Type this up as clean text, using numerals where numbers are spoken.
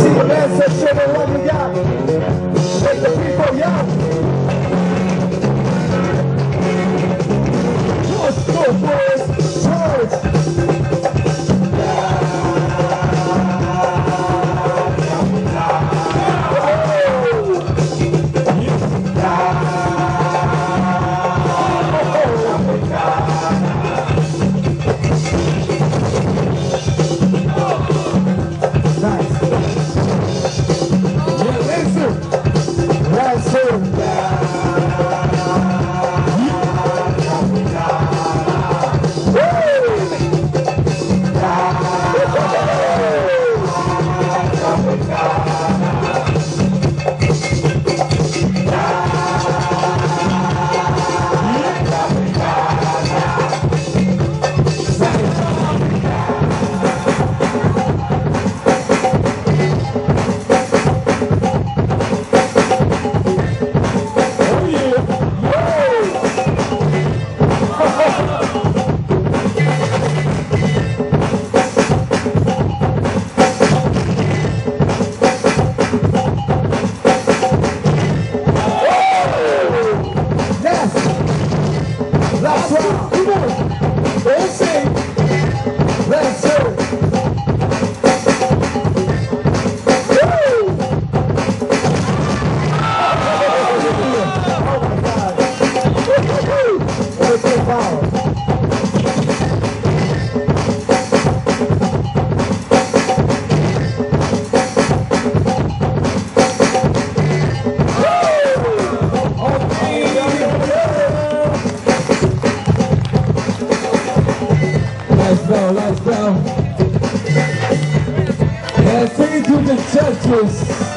See the man said, show me what you got. Make the people young. Let's go, boys. Charge. Let's go. And take it to the judges.